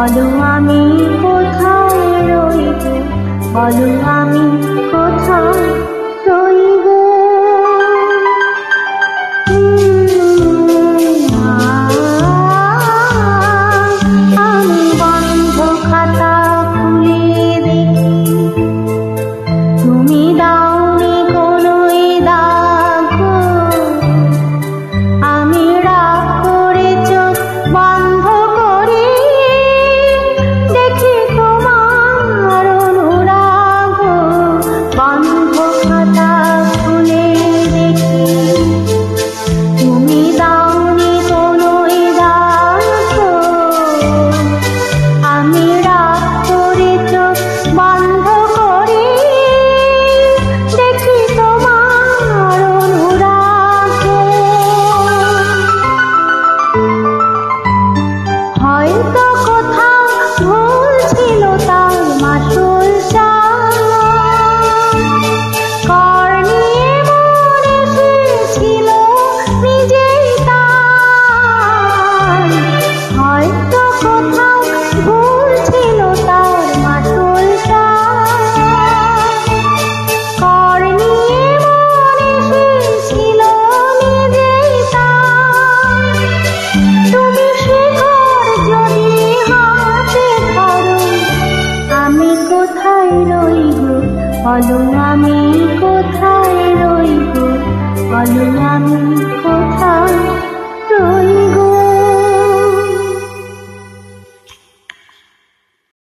বলো আমি কোথায় রইব, বলো আমি কোথায় রইব। আমি বন্ধ খাতা খুলে দেখি, তুমি দাওনি কোনোই দাগ। আমি রাগ করে চোখ বন্ধ করি, দেখি তোমার অনুরাগ। বন্ধ খাতা খুলে দেখি, তুমি দাওনি কোনোই দাগ। আমি রাগ করে চোখ বন্ধ করি, দেখি তোমার অনুরাগ। হয়তো কোথাও ভুল ছিল তার মাসুলটা, কর নিয়ে মন এসেছিল নিজেই তার। হয়তো কোথাও ভুল ছিল তার মাসুলটা, কর নিয়ে মন এসেছিল নিজেই তার। তুমি শিকড় যদি হাতে ধরো, আমি কোথায় রইব, বলো আমি কোথায় রইব, বলো আমি